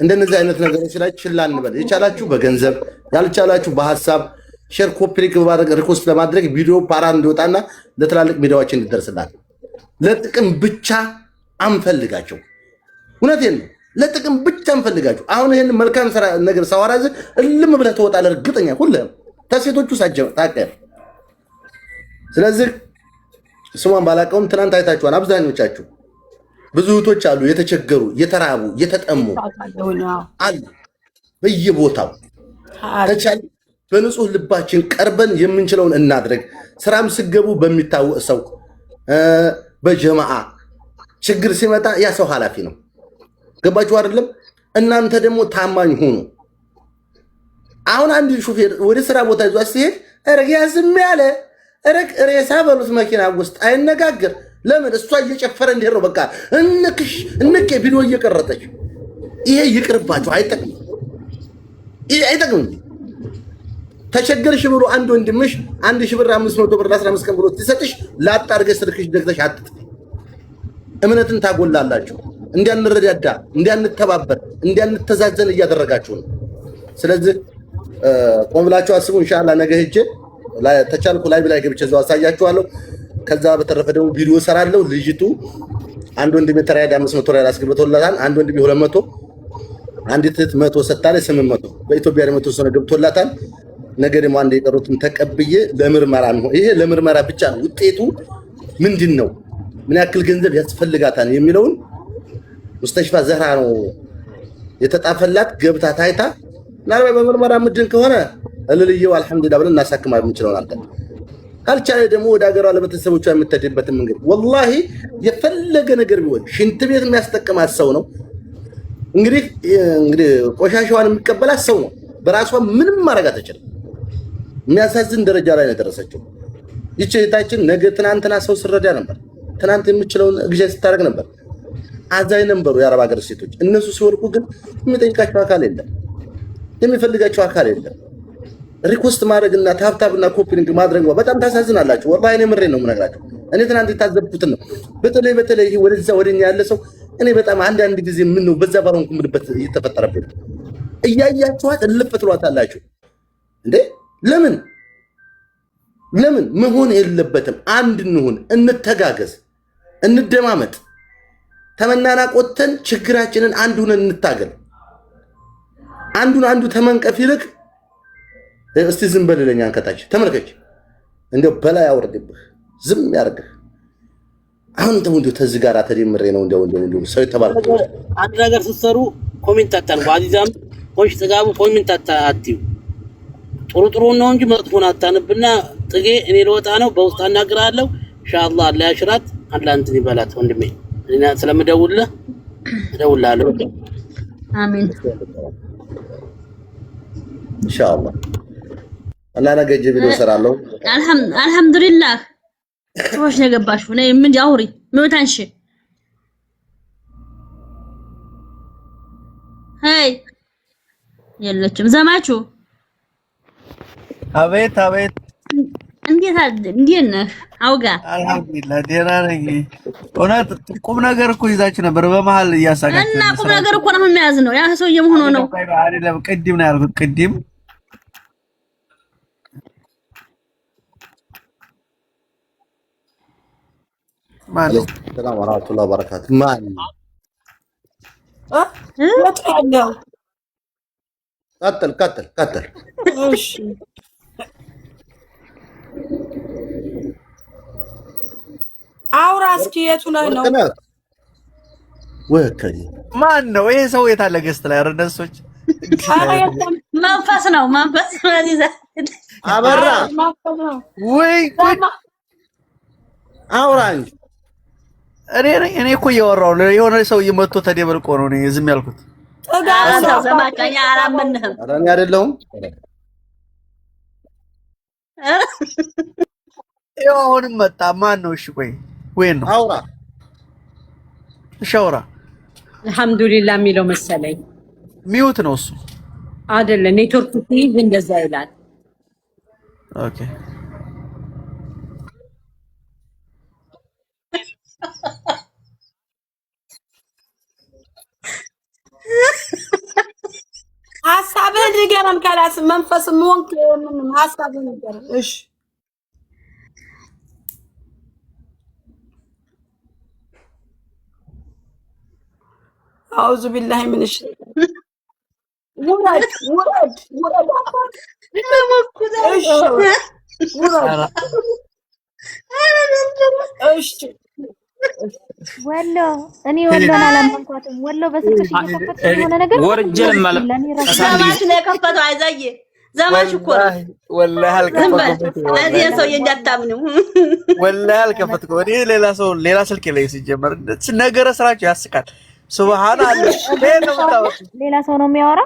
እንደነዚህ አይነት ነገሮች ላይ ችላ እንበል። የቻላችሁ በገንዘብ ያልቻላችሁ በሐሳብ ሼር ኮፒ ሊንክ በማድረግ ሪኮስት ለማድረግ ቪዲዮ ፓራ እንዲወጣና ለትላልቅ ሚዲያዎች እንዲደርስላል። ለጥቅም ብቻ አንፈልጋቸው። እውነቴን ነው። ለጥቅም ብቻ አንፈልጋቸው። አሁን ይሄን መልካም ነገር ሳወራዝ እልም ብለህ ትወጣለህ። እርግጠኛ ሁሉም ተሴቶቹ ታቀር። ስለዚህ ስሟን ባላቀውም ትናንት አይታችኋል። አብዛኞቻችሁ ብዙ እህቶች አሉ የተቸገሩ፣ የተራቡ፣ የተጠሙ አሉ በየቦታው። ተቻለ በንጹህ ልባችን ቀርበን የምንችለውን እናድርግ። ስራም ስገቡ በሚታወቅ ሰው በጀማዓ ችግር ሲመጣ ያ ሰው ኃላፊ ነው። ገባችሁ አይደለም? እናንተ ደግሞ ታማኝ ሁኑ። አሁን አንድ ሹፌር ወደ ስራ ቦታ ይዟ ሲሄድ እረግ ያዝም ያለ እረግ ሬሳ በሉት መኪና ውስጥ አይነጋገር። ለምን? እሷ እየጨፈረ እንዲሄድ ነው። በቃ እንክ ቪዲዮ እየቀረጠች። ይሄ ይቅርባችሁ። አይጠቅም። ይሄ አይጠቅም። ተቸገርሽ ብሎ አንድ ወንድምሽ 1000 ብር 500 ብር 15 ቀን ብሎ ሲሰጥሽ ላጣርገሽ ስልክሽ ደግተሽ አትጥፊ። እምነትን ታጎላላችሁ። እንዲያንረዳዳ፣ እንዲያንተባበር፣ እንዲያንተዛዘን እያደረጋችሁ ነው። ስለዚህ ቆም ብላችሁ አስቡ። ኢንሻአላህ ነገ ሄጄ ተቻልኩ ላይ ገብቼ እዛው አሳያችኋለሁ። ከዛ በተረፈ ደግሞ ቪዲዮ ሰራለሁ። ልጅቱ አንድ ወንድሜ ተራያዳ 500 ሪያል አስገብቶላታል። አንድ ወንድሜ 200፣ አንዲት እህት 100 ሰጣለች 800። በኢትዮጵያ ደግሞ ተወሰነ ገብቶላታል። ነገ ደግሞ አንድ የቀሩትን ተቀብዬ ለምርመራ ነው። ይሄ ለምርመራ ብቻ ነው። ውጤቱ ምንድነው? ምን ያክል ገንዘብ ያስፈልጋታል የሚለውን ሙስተሽፋ ዘህራ ነው የተጣፈላት። ገብታ ታይታ ምናልባት በምርመራ ምድን ከሆነ እልልየው አልሐምዱሊላህ ብለን እናሳክማለን የምንችለውን አድርገን፣ ካልቻለ ደግሞ ወደ ሀገሯ ለቤተሰቦቿ የምትሄድበትን መንገድ ወላሂ የፈለገ ነገር ቢሆን ሽንት ቤት የሚያስጠቅማት ሰው ነው። እንግዲህ ቆሻሻዋን የሚቀበላት ሰው ነው። በራሷ ምንም ማድረግ አትችልም። የሚያሳዝን ደረጃ ላይ ነው የደረሰችው። ይህች እህታችን ነገ ትናንትና ሰው ስረዳ ነበር። ትናንት የምችለውን ግዢ ስታደርግ ነበር። አዛኝ ነበሩ የአረብ ሀገር ሴቶች። እነሱ ሲወርቁ ግን የሚጠይቃቸው አካል የለም፣ የሚፈልጋቸው አካል የለም። ሪኩዌስት ማድረግና ታፕታፕና ኮፒ ሊንክ ማድረግ በጣም ታሳዝናላችሁ። ወላሂ እኔ ምሬን ነው የምነግራችሁ። እኔ ትናንት የታዘብኩትን ነው። በተለይ ወደኛ ያለ ሰው እኔ በጣም አንድ ጊዜ ምን ነው በዛ ባሮንኩ ምድበት እየተፈጠረብኝ እያያችኋት እልፍ ትሏታላችሁ እንዴ? ለምን መሆን የለበትም። አንድ እንሁን፣ እንተጋገዝ፣ እንደማመጥ፣ ተመናናቆተን ችግራችንን አንድ ሆነን እንታገል። አንዱ ተመንቀፍ ይልቅ እስቲ ዝም በልልኝ አንከታች ተመልከች፣ እንደው በላይ አውርድብህ ዝም ያርግህ። አሁን እንደው ተዚህ ጋር ተደምሬ ነው እንደው ሰው ተባልኩ። አንድ ነገር ስትሰሩ ኮሜንት አታንቡ። አዚዛም ሆሽ ጥጋቡ ኮሜንት አትዩ። ጥሩ ነው እንጂ መጥፎን አታንብና ጥጌ እኔ ልወጣ ነው በውስጥ አናግራለሁ። ኢንሻአላህ አላህ ያሽራት አላህ እንትን ይበላት ወንድሜ። እኔ ስለምደውልህ እደውልልሃለሁ። አሜን ኢንሻአላህ እና ነገ ቪዲዮ እሰራለሁ። አልሐምዱሊላህ ሰዎች ነው ገባሽው ነይ ምን ጃውሪ ሞታንሽ ሄይ የለችም ዘማቹ አቤት እንዴት ነህ አውጋ? አልሐምዱሊላህ ደህና ነኝ። እውነት ቁም ነገር እኮ ይዛችሁ ነበር በመሀል እያሳጋችሁ እና ቁም ነገር እኮ ነው የሚያዝ ነው ያ ሰውዬ ሆኖ ነው አይደለም። ቅድም ነው ያልኩት ቅድም ማለት ሰላም ወራህመቱላሂ ወበረካቱ ማን ወጣለው ቀጥል እሺ አውራ እስኪ የቱ ላይ ነው ወከሪ ማን ነው ይሄ ሰው? የታለ ገስት ላይ ረደሶች መንፈስ ነው ማሪዛ አበራ ወይ አውራ እንጂ እኔ እኮ እያወራሁ ነው። የሆነ ሰው እየመቶ ተደብልቆ ነው እኔ ዝም ያልኩት። ዘማቻኛ አላመንህም። ኧረ እኔ አይደለሁም። ይኸው አሁንም መጣ። ማን ነው? እሺ ቆይ ወይ ነው አውራ እሺ አውራ አልሐምዱሊላህ የሚለው መሰለኝ። ሚውት ነው እሱ አይደለ? ኔትወርክ ሲይዝ እንደዛ ይላል። ኦኬ ሐሳብህን ንገረን። ካላስ መንፈስ ሞንክ ምን ሐሳብህን ንገረን። እሺ አውዙ ቢላሂ ምን እሺ ወራድ እሺ ወሎ እኔ ወሎን አላመንኳትም። ወሎ በስልክሽ እየከፈትሽ የሆነ ነገር ወርጀል ማለት ዘማች ነው የከፈተው። አይዛዬ ዘማች እኮ ወላሂ አልከፈትኩም። ለዚህ ሰው እንዳታምኑ ወላሂ አልከፈትኩም። እኔ ሌላ ስልክ ላይ ሲጀመር ነገረ ስራቸው ያስቃል። ሱብሃንአላህ ሌላ ሰው ነው የሚያወራ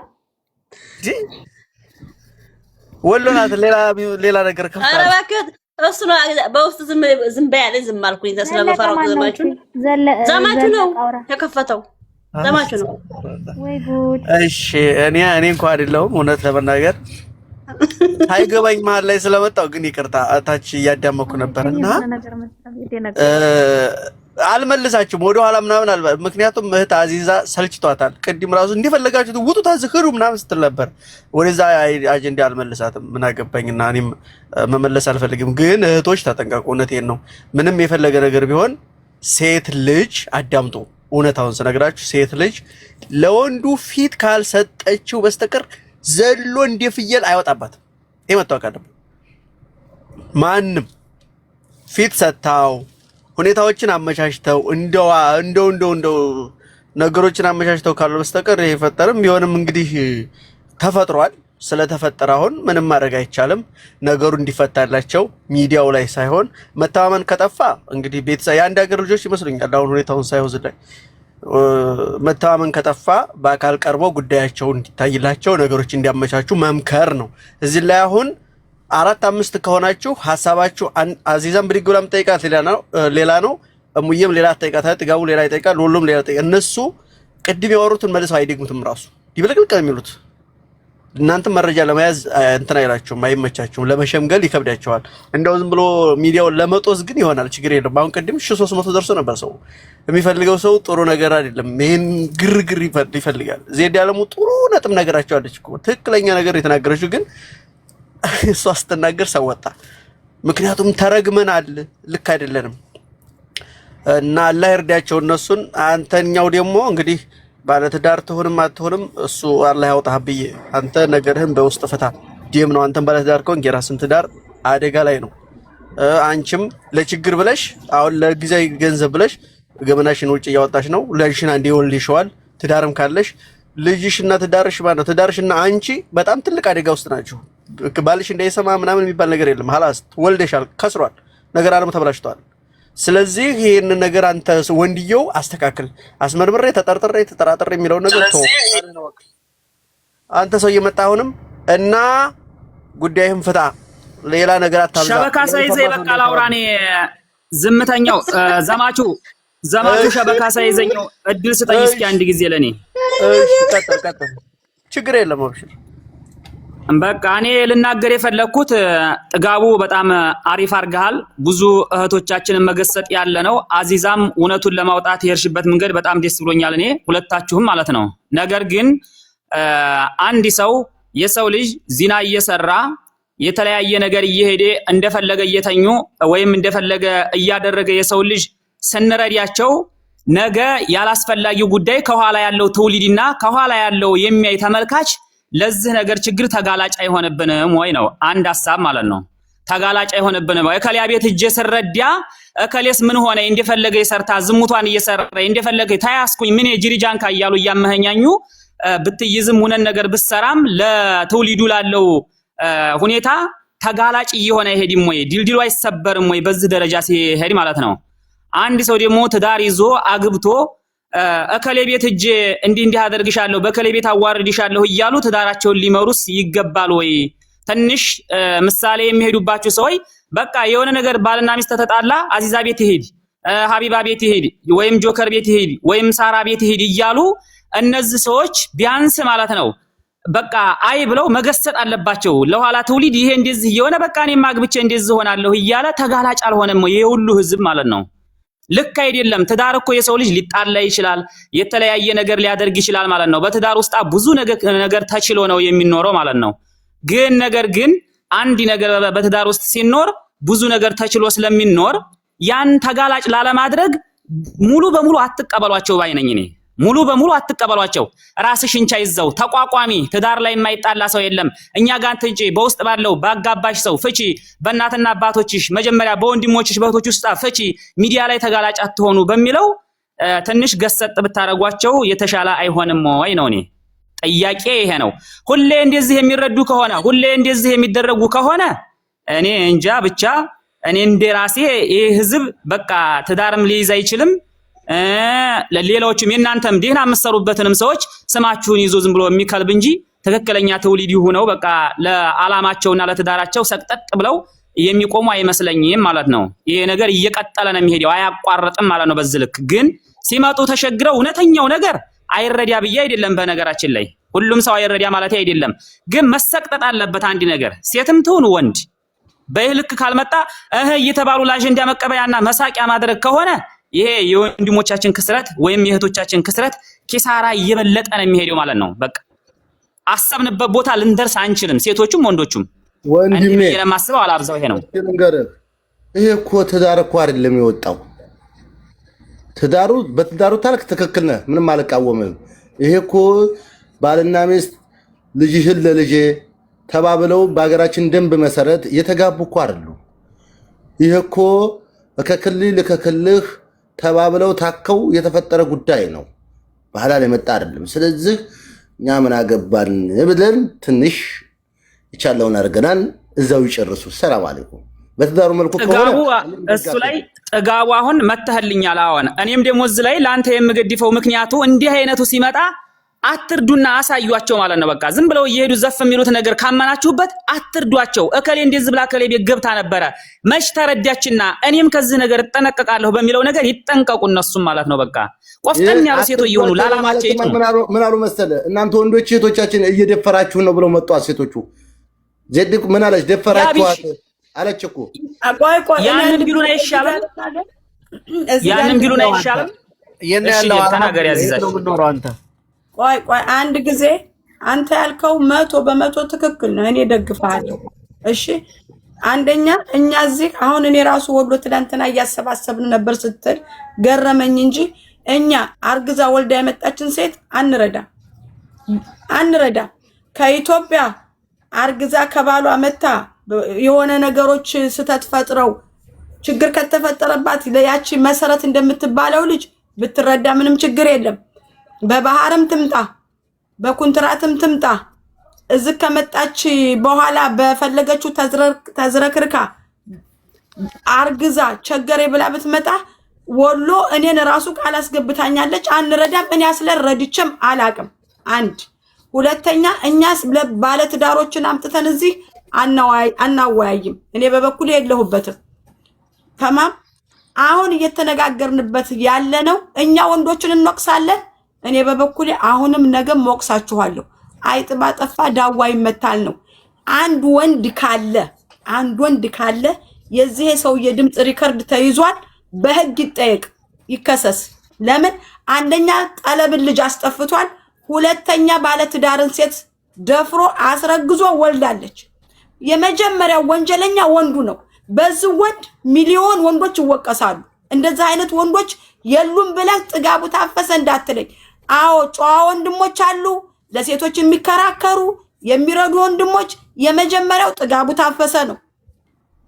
ወሎ ናት። ሌላ ነገር ከፍታ ኧረ እባክህ እሱ ነው በውስጥ ዝም በያለ ዝም አልኩኝ። ስለመፈራው ዘማቹ ነው የከፈተው ዘማቹ ነው። ወይ ጉድ! እሺ እኔ እንኳን አይደለሁም እውነት ለመናገር ሳይገባኝ መሀል ላይ ስለመጣው ግን ይቅርታ እታች እያዳመኩ ነበርና አልመልሳችሁም ወደ ኋላ ምናምን ምክንያቱም እህት አዚዛ ሰልችቷታል። ቅድም ራሱ እንደፈለጋችሁት ውጡ ታዝክሩ ምናምን ስትል ነበር። ወደዛ አጀንዳ አልመልሳትም ምን አገባኝና እኔም መመለስ አልፈልግም። ግን እህቶች ተጠንቀቁ። እውነቴን ነው። ምንም የፈለገ ነገር ቢሆን ሴት ልጅ አዳምጡ። እውነታውን ስነግራችሁ ሴት ልጅ ለወንዱ ፊት ካልሰጠችው በስተቀር ዘሎ እንደ ፍየል አይወጣባትም። ይሄ መታወቅ አለበት። ማንም ፊት ሰጣው ሁኔታዎችን አመቻችተው እንደው ነገሮችን አመቻችተው ካሉ በስተቀር ይሄ ፈጠረም ቢሆንም እንግዲህ ተፈጥሯል። ስለተፈጠረ አሁን ምንም ማድረግ አይቻልም። ነገሩ እንዲፈታላቸው ሚዲያው ላይ ሳይሆን መተማመን ከጠፋ እንግዲህ ቤተሰብ የአንድ ሀገር ልጆች ይመስሉኛል። አሁን ሁኔታውን ሳይሆን ላይ መተማመን ከጠፋ በአካል ቀርበው ጉዳያቸው እንዲታይላቸው ነገሮች እንዲያመቻቹ መምከር ነው። እዚህ ላይ አሁን 4-5 ከሆናችሁ ሐሳባችሁ አዚዛም ብድግ ብላም ጠይቃት ሌላ ነው። እሙዬም ሌላ ጠይቃት፣ ጥጋቡ ሌላ ይጠይቃል፣ ሁሉም ሌላ ጠይቃ። እነሱ ቅድም ያወሩትን መልሰው አይደግሙትም። ራሱ ይብለቅልቅ የሚሉት እናንተ መረጃ ለመያዝ እንትን አይላችሁም፣ አይመቻችሁም፣ ለመሸምገል ይከብዳችኋል። እንደው ዝም ብሎ ሚዲያውን ለመጦስ ግን ይሆናል፣ ችግር የለም። አሁን ቅድም 1300 ደርሶ ነበር። ሰው የሚፈልገው ሰው ጥሩ ነገር አይደለም፣ ይሄን ግርግር ይፈልጋል። ዜድ ያለሙ ጥሩ ነጥብ ነገራቸው አለች እኮ ትክክለኛ ነገር የተናገረችው፣ ግን እሷ ስትናገር ሰው ወጣ። ምክንያቱም ተረግመናል፣ ልክ አይደለንም እና አላህ ይርዳቸው እነሱን። አንተኛው ደግሞ እንግዲህ ባለትዳር ትሆንም አትሆንም እሱ አላህ ያውጣህ ብዬ አንተ ነገርህን በውስጥ ፍታ። ዲም ነው አንተም ባለትዳር ከሆንክ የራስን ትዳር አደጋ ላይ ነው። አንቺም ለችግር ብለሽ አሁን ለጊዜያዊ ገንዘብ ብለሽ ገመናሽን ውጭ እያወጣሽ ነው። ልጅሽን አንዴ ወልደሽዋል። ትዳርም ካለሽ ልጅሽና ትዳርሽ ማለት ትዳርሽና አንቺ በጣም ትልቅ አደጋ ውስጥ ናችሁ። ባልሽ እንዳይሰማ ምናምን የሚባል ነገር የለም። ሀላስ ወልደሻል፣ ከስሯል፣ ነገር አለም ተበላሽቷል። ስለዚህ ይሄን ነገር አንተ ወንድየው አስተካክል። አስመርምሬ ተጠርጥሬ ተጠራጥሬ የሚለው ነገር ተው። አንተ ሰው እየመጣሁንም እና ጉዳይህን ፍታ፣ ሌላ ነገር አታብዛ። ሸበካ ሳይዘኝ በቃ ላውራኔ ዝምተኛው ዘማቹ ሸበካ ሳይዘኛው እድል ስጠኝ እስኪ አንድ ጊዜ ለኔ። እሺ ቀጥል፣ ችግር የለም አብሽር። በቃ እኔ ልናገር የፈለኩት ጥጋቡ በጣም አሪፍ አርጋሃል። ብዙ እህቶቻችንን መገሰጥ ያለ ነው። አዚዛም እውነቱን ለማውጣት የርሽበት መንገድ በጣም ደስ ብሎኛል፣ እኔ ሁለታችሁም ማለት ነው። ነገር ግን አንድ ሰው የሰው ልጅ ዚና እየሰራ የተለያየ ነገር እየሄደ እንደፈለገ እየተኙ ወይም እንደፈለገ እያደረገ የሰው ልጅ ስንረዳቸው ነገ ያላስፈላጊው ጉዳይ ከኋላ ያለው ትውልድና ከኋላ ያለው የሚያይ ተመልካች ለዚህ ነገር ችግር ተጋላጭ አይሆንብንም ወይ ነው አንድ ሐሳብ ማለት ነው። ተጋላጭ አይሆንብንም ወይ? እከሊያ ቤት እጄ ስረዳ እከሌስ ምን ሆነ እንደፈለገ ይሰርታ ዝሙቷን እየሰራ እንደፈለገ ታያስኩኝ ምን ጅሪጃንካ እያሉ እያመኸኛኙ ብትይዝም ሆነን ነገር ብሰራም ለትውልዱ ላለው ሁኔታ ተጋላጭ እየሆነ ይሄድም ወይ ድልድሉ አይሰበርም ወይ በዚህ ደረጃ ሲሄድ ማለት ነው። አንድ ሰው ደግሞ ትዳር ይዞ አግብቶ እከሌ ቤት እጄ እንዲህ አደርግሻለሁ በከሌ ቤት አዋርድሻለሁ እያሉ ትዳራቸውን ሊመሩስ ይገባል ወይ? ትንሽ ምሳሌ የሚሄዱባችሁ ሰዎች በቃ የሆነ ነገር ባልና ሚስት ተጣላ አዚዛ ቤት ይሄድ፣ ሀቢባ ቤት ይሄድ፣ ወይም ጆከር ቤት ይሄድ፣ ወይም ሳራ ቤት ይሄድ እያሉ እነዚህ ሰዎች ቢያንስ ማለት ነው በቃ አይ ብለው መገሰጥ አለባቸው። ለኋላ ትውልድ ይሄ እንደዚህ የሆነ በቃ እኔም አግብቼ እንደዚህ ሆናለሁ እያለ ተጋላጭ አልሆነም ይሄ ሁሉ ህዝብ ማለት ነው። ልክ አይደለም። ትዳር እኮ የሰው ልጅ ሊጣላ ይችላል፣ የተለያየ ነገር ሊያደርግ ይችላል ማለት ነው። በትዳር ውስጥ ብዙ ነገር ተችሎ ነው የሚኖረው ማለት ነው። ነገር ግን አንድ ነገር በትዳር ውስጥ ሲኖር ብዙ ነገር ተችሎ ስለሚኖር ያን ተጋላጭ ላለማድረግ ሙሉ በሙሉ አትቀበሏቸው ባይነኝ እኔ። ሙሉ በሙሉ አትቀበሏቸው። ራስሽን ቻይዘው ተቋቋሚ። ትዳር ላይ የማይጣላ ሰው የለም። እኛ ጋር ትንጪ በውስጥ ባለው ባጋባሽ ሰው ፍቺ፣ በእናትና አባቶችሽ መጀመሪያ በወንድሞችሽ በእህቶች ውስጥ ፍቺ፣ ሚዲያ ላይ ተጋላጭ አትሆኑ በሚለው ትንሽ ገሰጥ ብታረጓቸው የተሻለ አይሆንም ወይ ነው እኔ ጥያቄ ይሄ ነው። ሁሌ እንደዚህ የሚረዱ ከሆነ ሁሌ እንደዚህ የሚደረጉ ከሆነ እኔ እንጃ ብቻ እኔ እንደራሴ ይሄ ህዝብ በቃ ትዳርም ሊይዝ አይችልም። ለሌሎችም የናንተም ዲና መስሩበትንም ሰዎች ስማችሁን ይዞ ዝም ብሎ የሚከልብ እንጂ ትክክለኛ ትውልድ ይሁነው በቃ ለዓላማቸውና ለትዳራቸው ሰቅጠጥ ብለው የሚቆሙ አይመስለኝም ማለት ነው። ይሄ ነገር እየቀጠለ ነው የሚሄደው አያቋርጥም ማለት ነው። በዚህ ልክ ግን ሲመጡ ተሸግረው እውነተኛው ነገር አይረዳ ብዬ አይደለም። በነገራችን ላይ ሁሉም ሰው አይረዳ ማለት አይደለም፣ ግን መሰቅጠጥ አለበት አንድ ነገር ሴትም ትሁን ወንድ በልክ ካልመጣ እየተባሉ ለአጀንዳ መቀበያና መሳቂያ ማድረግ ከሆነ ይሄ የወንድሞቻችን ክስረት ወይም የእህቶቻችን ክስረት ኪሳራ እየበለጠ ነው የሚሄደው ማለት ነው። በቃ አሰብንበት ቦታ ልንደርስ አንችልም፣ ሴቶቹም ወንዶቹም። ወንድሜ ለማስበው አላብዛው ይሄ ነው። ይሄ እኮ ትዳር እኮ አይደለም የወጣው በትዳሩ ታልክ ትክክል ነህ፣ ምንም አልቃወምም። ይሄ እኮ ባልና ሚስት ልጅህን ለልጄ ተባብለው በሀገራችን ደንብ መሰረት የተጋቡ እኮ አይደሉ። ይሄ እኮ ከክልህ ተባብለው ታከው የተፈጠረ ጉዳይ ነው፣ ባህላል የመጣ አይደለም። ስለዚህ እኛ ምን አገባን ብለን ትንሽ ይቻለውን አድርገናል፣ እዛው ይጨርሱ። ሰላም አለይኩም። በትዳሩ መልኩ ከሆነ እሱ ላይ ጥጋቡ አሁን መተህልኛል። አሁን እኔም ደግሞ እዚህ ላይ ላንተ የምገድፈው ምክንያቱ እንዲህ አይነቱ ሲመጣ አትርዱና አሳዩአቸው ማለት ነው። በቃ ዝም ብለው እየሄዱ ዘፍ የሚሉት ነገር ካመናችሁበት አትርዷቸው። እከሌ እንደዚህ ብላ እከሌ ቤት ገብታ ነበረ መች ተረዳችና እኔም ከዚህ ነገር እጠነቀቃለሁ በሚለው ነገር ይጠንቀቁ እነሱም ማለት ነው። በቃ ቆፍጠን ያሉ ሴቶች ይሆኑ ላላማቸው ይጥሩ። ምን አሉ መሰለ እናንተ ወንዶች ሴቶቻችን እየደፈራችሁ ነው ብለው መጡ ሴቶቹ። ዜድቅ ምን አለች? ደፈራችኋት አለች እኮ። ያንን ቢሉን አይሻልም? ያንን ቢሉን አይሻልም? የነያለው ተናገር ያዚዛች ነው አንተ ቆይ አንድ ጊዜ አንተ ያልከው 100% ትክክል ነው። እኔ ደግፋለሁ። እሺ አንደኛ እኛ እዚህ አሁን እኔ ራሱ ወሎ ትላንትና እያሰባሰብን ነበር ስትል ገረመኝ እንጂ እኛ አርግዛ ወልዳ የመጣችን ሴት አንረዳ ከኢትዮጵያ አርግዛ ከባሏ መታ የሆነ ነገሮች ስተት ፈጥረው ችግር ከተፈጠረባት ለያቺ መሰረት እንደምትባለው ልጅ ብትረዳ ምንም ችግር የለም። በባህርም ትምጣ በኩንትራትም ትምጣ እዚህ ከመጣች በኋላ በፈለገችው ተዝረክርካ አርግዛ ቸገሬ ብላ ብትመጣ ወሎ እኔን ራሱ ቃል አስገብታኛለች። አንረዳም። እኔ አስለረድችም አላቅም። አንድ ሁለተኛ እኛስ ባለትዳሮችን አምጥተን እዚህ አናወያይም። እኔ በበኩሌ የለሁበትም። ተማም አሁን እየተነጋገርንበት ያለ ነው። እኛ ወንዶችን እንወቅሳለን። እኔ በበኩሌ አሁንም ነገም ወቅሳችኋለሁ። አይጥ ባጠፋ ዳዋ ይመታል ነው። አንድ ወንድ ካለ የዚህ ሰውዬ ድምጽ ሪከርድ ተይዟል። በህግ ይጠየቅ፣ ይከሰስ። ለምን አንደኛ ጠለብን ልጅ አስጠፍቷል፣ ሁለተኛ ባለትዳርን ሴት ደፍሮ አስረግዞ ወልዳለች። የመጀመሪያው ወንጀለኛ ወንዱ ነው። በዚህ ወንድ ሚሊዮን ወንዶች ይወቀሳሉ። እንደዚህ አይነት ወንዶች የሉም ብለህ ጥጋቡ ታፈሰ እንዳትለኝ። አዎ ጨዋ ወንድሞች አሉ፣ ለሴቶች የሚከራከሩ የሚረዱ ወንድሞች። የመጀመሪያው ጥጋቡ ታፈሰ ነው።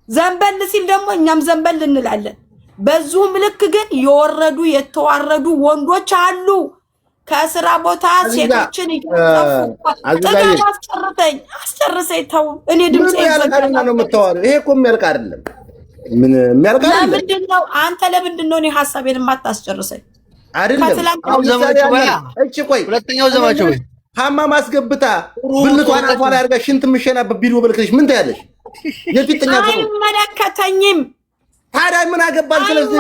ዘንበል ሲል ደግሞ እኛም ዘንበል እንላለን። በዚሁም ልክ ግን የወረዱ የተዋረዱ ወንዶች አሉ። ከስራ ቦታ ሴቶችን አስጨርሰኝ ተው። እኔ ድምጽ ይዘጋና ነው የምታወሪው። ይሄ እኮ የሚያልቅ አይደለም። ምን የሚያልቅ አይደለም። ለምንድነው አንተ ለምንድነው እኔ ሐሳቤን የማታስጨርሰኝ? አይደለም እቺ ቆይ ሁለተኛው ዘማቸው ሀማ ማስገብታ ብልቷን አፏ ላይ አድርጋ ሽንት ምሸናበት ቪዲዮ በልክልሽ ምን ታያለሽ? የፊትኛ አይመለከተኝም። ታዲያ ምን አገባን? ስለዚህ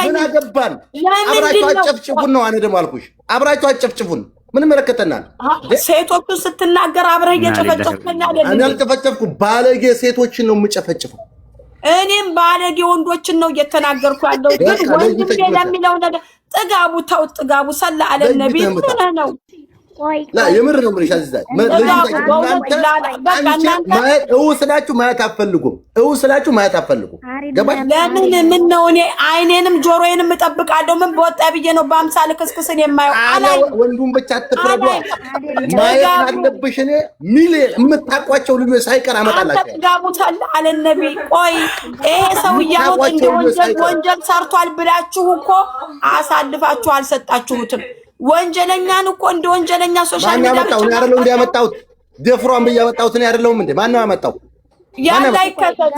ምን አገባን? አብራችሁ አጨፍጭፉን ነው። እኔ ደግሞ አልኩሽ አብራችሁ አጨፍጭፉን። ምን መለከተናል? ሴቶቹ ስትናገር አብረህ እየጨፈጨፍከኝ አይደል? እኔ አልጨፈጨፍኩም። ባለጌ ሴቶችን ነው የምጨፈጭፈው። እኔም ባለጌ ወንዶችን ነው እየተናገርኩ ያለው። ግን ወንድም ለሚለው ነገር ጥጋቡ ተው፣ ጥጋቡ ሰላ አለ ነብይ ነው። የምር ነው የምልሽ አዚዛ። ስላችሁ ማየት አትፈልጉም። ስላችሁ ማየት አትፈልጉም። ገባሽ? ለምን ምን ነው እኔ አይኔንም ጆሮዬንም እጠብቃለሁ። ምን በወጣ ብዬ ነው በአምሳል ክስክስን የማየው? አላይ ወንዱን ብቻ አትፍረዱ። ማየት አለብሽ። እኔ ሚሊዮን የምታውቋቸው ልጆች ሳይቀር አመጣላችሁ። ጥጋቡ ሰላ አለ ነብይ። ቆይ ይሄ ሰውዬው ወንጀል ሰርቷል ብላችሁ እኮ አሳልፋችሁ አልሰጣችሁትም። ወንጀለኛን እኮ እንደ ወንጀለኛ ሶሻል ሚዲያ ብቻ ነው ያለው። እንዲያመጣሁት ደፍሯን ብያመጣሁት ነው አይደለም እንዴ? ማን ነው ያመጣው? ያ ላይ ከተት